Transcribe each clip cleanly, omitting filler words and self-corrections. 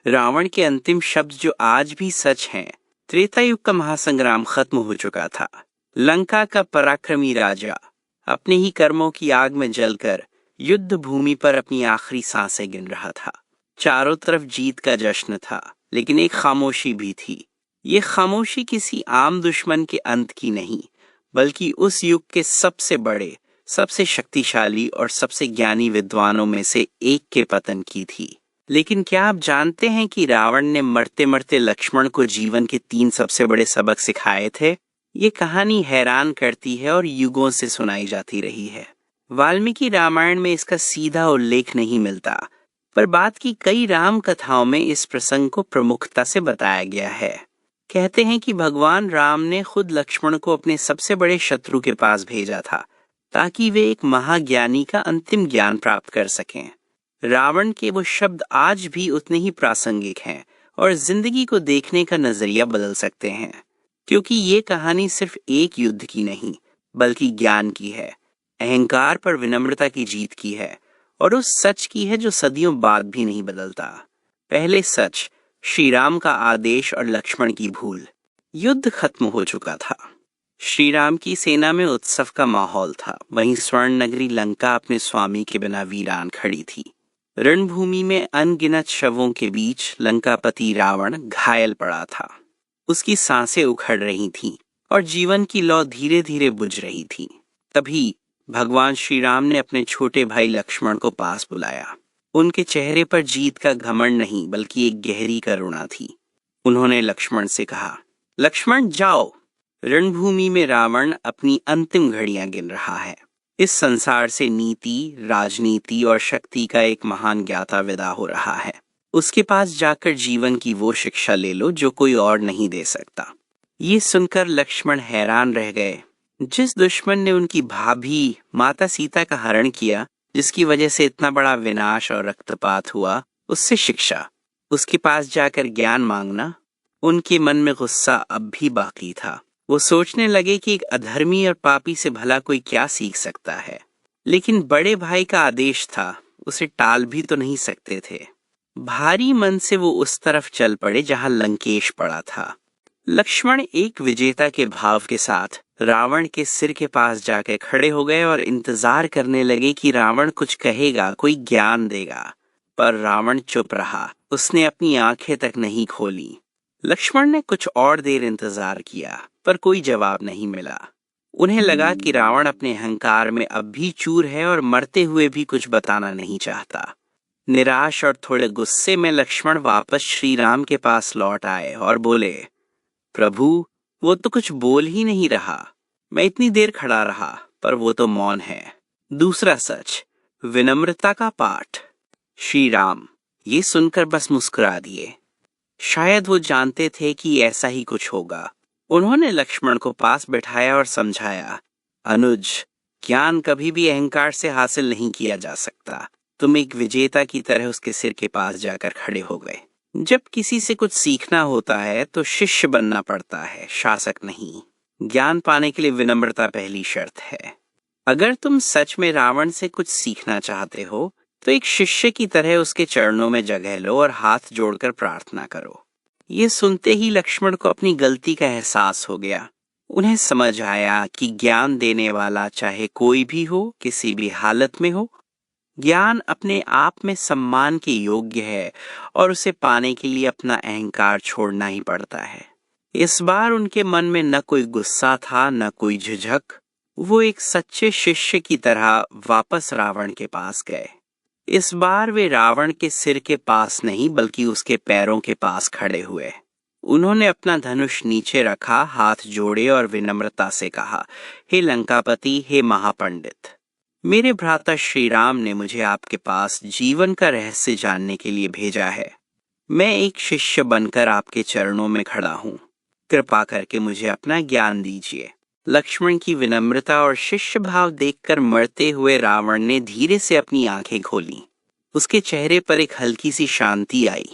रावण के अंतिम शब्द जो आज भी सच हैं। त्रेता युग का महासंग्राम खत्म हो चुका था। लंका का पराक्रमी राजा अपने ही कर्मों की आग में जलकर युद्ध भूमि पर अपनी आखिरी सांसें गिन रहा था। चारों तरफ जीत का जश्न था, लेकिन एक खामोशी भी थी। ये खामोशी किसी आम दुश्मन के अंत की नहीं, बल्कि उस युग के सबसे बड़े, सबसे शक्तिशाली और सबसे ज्ञानी विद्वानों में से एक के पतन की थी। लेकिन क्या आप जानते हैं कि रावण ने मरते मरते लक्ष्मण को जीवन के 3 सबसे बड़े सबक सिखाए थे? ये कहानी हैरान करती है और युगों से सुनाई जाती रही है। वाल्मीकि रामायण में इसका सीधा उल्लेख नहीं मिलता, पर बाद की कई राम कथाओं में इस प्रसंग को प्रमुखता से बताया गया है। कहते हैं कि भगवान राम ने खुद लक्ष्मण को अपने सबसे बड़े शत्रु के पास भेजा था, ताकि वे एक महाज्ञानी का अंतिम ज्ञान प्राप्त कर सकें। रावण के वो शब्द आज भी उतने ही प्रासंगिक हैं और जिंदगी को देखने का नजरिया बदल सकते हैं, क्योंकि ये कहानी सिर्फ एक युद्ध की नहीं, बल्कि ज्ञान की है, अहंकार पर विनम्रता की जीत की है, और उस सच की है जो सदियों बाद भी नहीं बदलता। पहले सच, श्री राम का आदेश और लक्ष्मण की भूल। युद्ध खत्म हो चुका था। श्री राम की सेना में उत्सव का माहौल था। वहीं स्वर्ण नगरी लंका अपने स्वामी के बिना वीरान खड़ी थी। रणभूमि में अनगिनत शवों के बीच लंकापति रावण घायल पड़ा था। उसकी सांसें उखड़ रही थीं और जीवन की लौ धीरे धीरे बुझ रही थी। तभी भगवान श्री राम ने अपने छोटे भाई लक्ष्मण को पास बुलाया। उनके चेहरे पर जीत का घमंड नहीं, बल्कि एक गहरी करुणा थी। उन्होंने लक्ष्मण से कहा, लक्ष्मण जाओ, रणभूमि में रावण अपनी अंतिम घड़ियां गिन रहा है। इस संसार से नीति, राजनीति और शक्ति का एक महान ज्ञाता विदा हो रहा है। उसके पास जाकर जीवन की वो शिक्षा ले लो जो कोई और नहीं दे सकता। ये सुनकर लक्ष्मण हैरान रह गए। जिस दुश्मन ने उनकी भाभी माता सीता का हरण किया, जिसकी वजह से इतना बड़ा विनाश और रक्तपात हुआ, उससे शिक्षा, उसके पास जाकर ज्ञान मांगना। उनके मन में गुस्सा अब भी बाकी था। वो सोचने लगे कि एक अधर्मी और पापी से भला कोई क्या सीख सकता है। लेकिन बड़े भाई का आदेश था, उसे टाल भी तो नहीं सकते थे। भारी मन से वो उस तरफ चल पड़े जहां लंकेश पड़ा था। लक्ष्मण एक विजेता के भाव के साथ रावण के सिर के पास जाके खड़े हो गए और इंतजार करने लगे कि रावण कुछ कहेगा, कोई ज्ञान देगा। पर रावण चुप रहा। उसने अपनी आंखें तक नहीं खोली। लक्ष्मण ने कुछ और देर इंतजार किया, पर कोई जवाब नहीं मिला। उन्हें लगा कि रावण अपने अहंकार में अब भी चूर है और मरते हुए भी कुछ बताना नहीं चाहता। निराश और थोड़े गुस्से में लक्ष्मण वापस श्री राम के पास लौट आए और बोले, प्रभु, वो तो कुछ बोल ही नहीं रहा। मैं इतनी देर खड़ा रहा, पर वो तो मौन है। दूसरा सच, विनम्रता का पाठ। श्री राम ये सुनकर बस मुस्कुरा दिए। शायद वो जानते थे कि ऐसा ही कुछ होगा। उन्होंने लक्ष्मण को पास बैठाया और समझाया, अनुज, ज्ञान कभी भी अहंकार से हासिल नहीं किया जा सकता। तुम एक विजेता की तरह उसके सिर के पास जाकर खड़े हो गए। जब किसी से कुछ सीखना होता है तो शिष्य बनना पड़ता है, शासक नहीं। ज्ञान पाने के लिए विनम्रता पहली शर्त है। अगर तुम सच में रावण से कुछ सीखना चाहते हो, तो एक शिष्य की तरह उसके चरणों में जगह लो और हाथ जोड़कर प्रार्थना करो। ये सुनते ही लक्ष्मण को अपनी गलती का एहसास हो गया। उन्हें समझ आया कि ज्ञान देने वाला चाहे कोई भी हो, किसी भी हालत में हो, ज्ञान अपने आप में सम्मान के योग्य है और उसे पाने के लिए अपना अहंकार छोड़ना ही पड़ता है। इस बार उनके मन में न कोई गुस्सा था, न कोई झिझक। वो एक सच्चे शिष्य की तरह वापस रावण के पास गए। इस बार वे रावण के सिर के पास नहीं, बल्कि उसके पैरों के पास खड़े हुए। उन्होंने अपना धनुष नीचे रखा, हाथ जोड़े और विनम्रता से कहा, हे लंकापति, हे महापंडित, मेरे भ्राता श्री राम ने मुझे आपके पास जीवन का रहस्य जानने के लिए भेजा है। मैं एक शिष्य बनकर आपके चरणों में खड़ा हूँ। कृपा करके मुझे अपना ज्ञान दीजिए। लक्ष्मण की विनम्रता और शिष्य भाव देखकर मरते हुए रावण ने धीरे से अपनी आंखें खोली। उसके चेहरे पर एक हल्की सी शांति आई।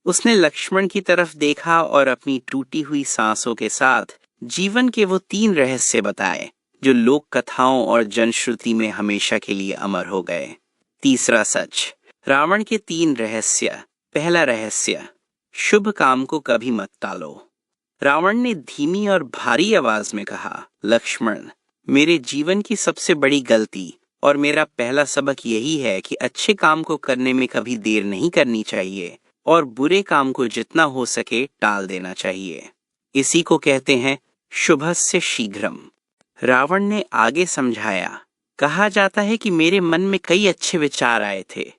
उसने लक्ष्मण की तरफ देखा और अपनी टूटी हुई सांसों के साथ जीवन के वो 3 रहस्य बताए, जो लोक कथाओं और जनश्रुति में हमेशा के लिए अमर हो गए। तीसरा सच, रावण के 3 रहस्य पहला रहस्य, शुभ काम को कभी मत टालो। रावण ने धीमी और भारी आवाज में कहा, लक्ष्मण, मेरे जीवन की सबसे बड़ी गलती और मेरा पहला सबक यही है कि अच्छे काम को करने में कभी देर नहीं करनी चाहिए और बुरे काम को जितना हो सके टाल देना चाहिए। इसी को कहते हैं शुभस्य शीघ्रम। रावण ने आगे समझाया, कहा जाता है कि मेरे मन में कई अच्छे विचार आए थे।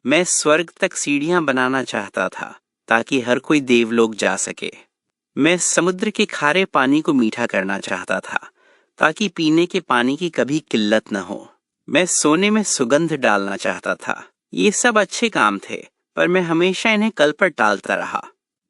मैं स्वर्ग तक सीढ़ियां बनाना चाहता था ताकि हर कोई देवलोक जा सके। मैं समुद्र के खारे पानी को मीठा करना चाहता था ताकि पीने के पानी की कभी किल्लत न हो। मैं सोने में सुगंध डालना चाहता था। ये सब अच्छे काम थे, पर मैं हमेशा इन्हें कल पर टालता रहा।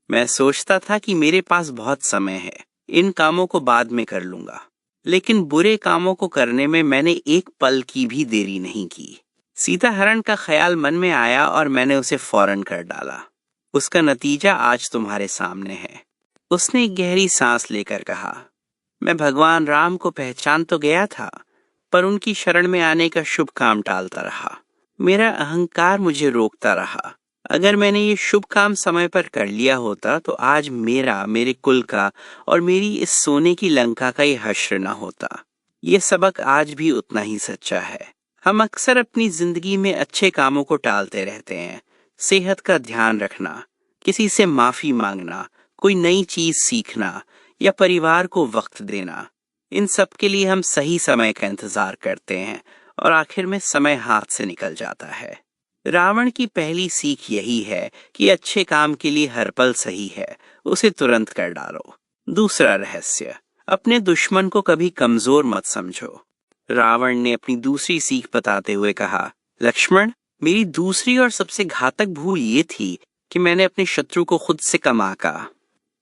मैं सोचता था कि मेरे पास बहुत समय है, इन कामों को बाद में कर लूंगा। लेकिन बुरे कामों को करने में मैंने एक पल की भी देरी नहीं की। सीता हरण का ख्याल मन में आया और मैंने उसे फौरन कर डाला। उसका नतीजा आज तुम्हारे सामने है। उसने एक गहरी सांस लेकर कहा, मैं भगवान राम को पहचान तो गया था, पर उनकी शरण में आने का शुभ काम टालता रहा। मेरा अहंकार मुझे रोकता रहा। अगर मैंने ये शुभ काम समय पर कर लिया होता तो आज मेरा, मेरे कुल का और मेरी इस सोने की लंका का ये हश्र न होता। ये सबक आज भी उतना ही सच्चा है। हम अक्सर अपनी जिंदगी में अच्छे कामों को टालते रहते हैं। सेहत का ध्यान रखना, किसी से माफी मांगना, कोई नई चीज सीखना या परिवार को वक्त देना, इन सब के लिए हम सही समय का इंतजार करते हैं और आखिर में समय हाथ से निकल जाता है। रावण की पहली सीख यही है कि अच्छे काम के लिए हर पल सही है, उसे तुरंत कर डालो। दूसरा रहस्य, अपने दुश्मन को कभी कमजोर मत समझो। रावण ने अपनी दूसरी सीख बताते हुए कहा, लक्ष्मण, मेरी दूसरी और सबसे घातक भूल ये थी कि मैंने अपने शत्रु को खुद से कम आंका।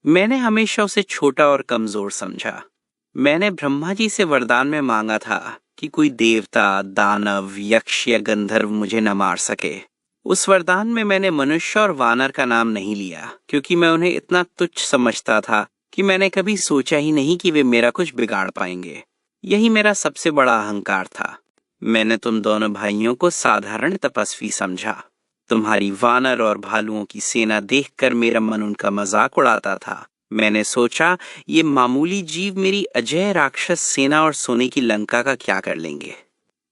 मैंने हमेशा उसे छोटा और कमजोर समझा। मैंने ब्रह्मा जी से वरदान में मांगा था कि कोई देवता, दानव, यक्ष या गंधर्व मुझे न मार सके। उस वरदान में मैंने मनुष्य और वानर का नाम नहीं लिया, क्योंकि मैं उन्हें इतना तुच्छ समझता था कि मैंने कभी सोचा ही नहीं कि वे मेरा कुछ बिगाड़ पाएंगे। यही मेरा सबसे बड़ा अहंकार था। मैंने तुम दोनों भाइयों को साधारण तपस्वी समझा। तुम्हारी वानर और भालुओं की सेना देखकर मेरा मन उनका मजाक उड़ाता था। मैंने सोचा, ये मामूली जीव मेरी अजय राक्षस सेना और सोने की लंका का क्या कर लेंगे।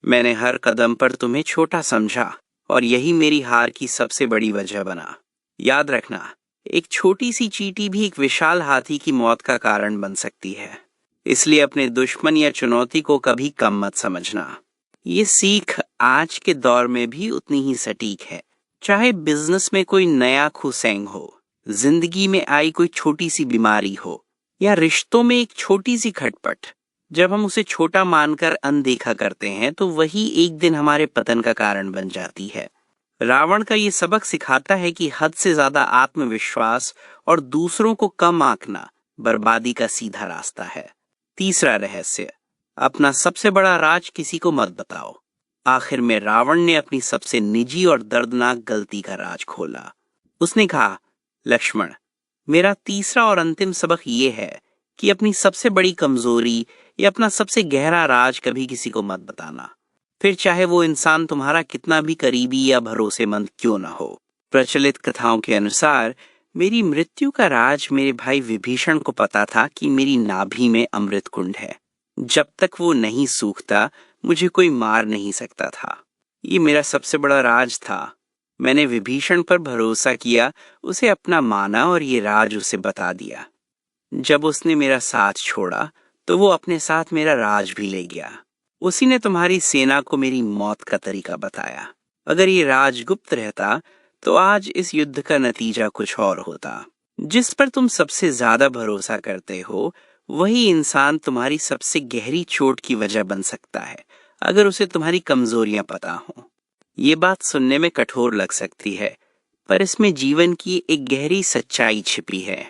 मैंने हर कदम पर तुम्हें छोटा समझा और यही मेरी हार की सबसे बड़ी वजह बना। याद रखना, एक छोटी सी चींटी भी एक विशाल हाथी की मौत का कारण बन सकती है। इसलिए अपने दुश्मन या चुनौती को कभी कम मत समझना। ये सीख आज के दौर में भी उतनी ही सटीक है। चाहे बिजनेस में कोई नया खुसेंग हो, जिंदगी में आई कोई छोटी सी बीमारी हो या रिश्तों में एक छोटी सी खटपट, जब हम उसे छोटा मानकर अनदेखा करते हैं तो वही एक दिन हमारे पतन का कारण बन जाती है। रावण का ये सबक सिखाता है कि हद से ज्यादा आत्मविश्वास और दूसरों को कम आंकना बर्बादी का सीधा रास्ता है। तीसरा रहस्य, अपना सबसे बड़ा राज किसी को मत बताओ। आखिर में रावण ने अपनी सबसे निजी और दर्दनाक गलती का राज खोला। उसने कहा, लक्ष्मण, मेरा तीसरा और अंतिम सबक ये है कि अपनी सबसे बड़ी कमजोरी या अपना सबसे गहरा राज कभी किसी को मत बताना, फिर चाहे वो इंसान तुम्हारा कितना भी करीबी या भरोसेमंद क्यों ना हो। प्रचलित कथाओं के अनुसार मेरी मृत्यु का राज मेरे भाई विभीषण को पता था कि मेरी नाभि में अमृत कुंड है। जब तक वो नहीं सूखता मुझे कोई मार नहीं सकता था। ये मेरा सबसे बड़ा राज था। मैंने विभीषण पर भरोसा किया, उसे अपना माना और ये राज उसे बता दिया। जब उसने मेरा साथ छोड़ा तो वो अपने साथ मेरा राज भी ले गया। उसी ने तुम्हारी सेना को मेरी मौत का तरीका बताया। अगर ये राज गुप्त रहता तो आज इस युद्ध का नतीजा कुछ और होता। जिस पर तुम सबसे ज्यादा भरोसा करते हो वही इंसान तुम्हारी सबसे गहरी चोट की वजह बन सकता है, अगर उसे तुम्हारी कमजोरियां पता हो। ये बात सुनने में कठोर लग सकती है, पर इसमें जीवन की एक गहरी सच्चाई छिपी है।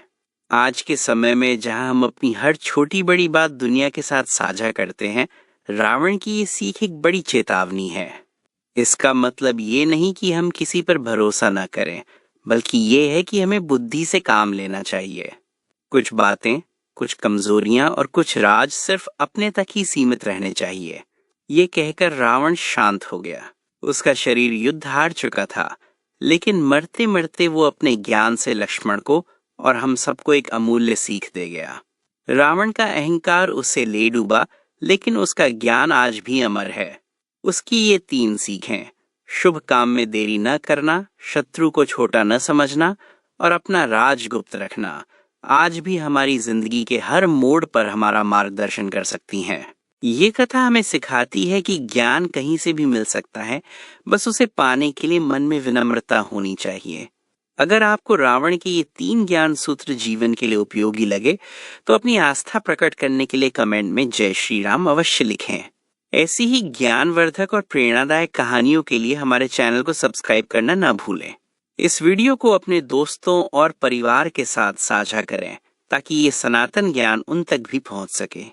आज के समय में जहां हम अपनी हर छोटी बड़ी बात दुनिया के साथ साझा करते हैं, रावण की ये सीख एक बड़ी चेतावनी है। इसका मतलब ये नहीं कि हम किसी पर भरोसा न करें, बल्कि ये है कि हमें बुद्धि से काम लेना चाहिए। कुछ बातें, कुछ कमजोरियां और कुछ राज सिर्फ अपने तक ही सीमित रहने चाहिए। ये कहकर रावण शांत हो गया। उसका शरीर युद्ध हार चुका था, लेकिन मरते मरते वो अपने ज्ञान से लक्ष्मण को और हम सबको एक अमूल्य सीख दे गया। रावण का अहंकार उसे ले डूबा, लेकिन उसका ज्ञान आज भी अमर है। उसकी ये 3 सीखें: शुभ काम में देरी न करना, शत्रु को छोटा न समझना और अपना राज गुप्त रखना, आज भी हमारी जिंदगी के हर मोड़ पर हमारा मार्गदर्शन कर सकती हैं। ये कथा हमें सिखाती है कि ज्ञान कहीं से भी मिल सकता है, बस उसे पाने के लिए मन में विनम्रता होनी चाहिए। अगर आपको रावण के ये 3 ज्ञान सूत्र जीवन के लिए उपयोगी लगे तो अपनी आस्था प्रकट करने के लिए कमेंट में जय श्री राम अवश्य लिखें। ऐसी ही ज्ञानवर्धक और प्रेरणादायक कहानियों के लिए हमारे चैनल को सब्सक्राइब करना ना भूलें। इस वीडियो को अपने दोस्तों और परिवार के साथ साझा करें ताकि ये सनातन ज्ञान उन तक भी पहुंच सके।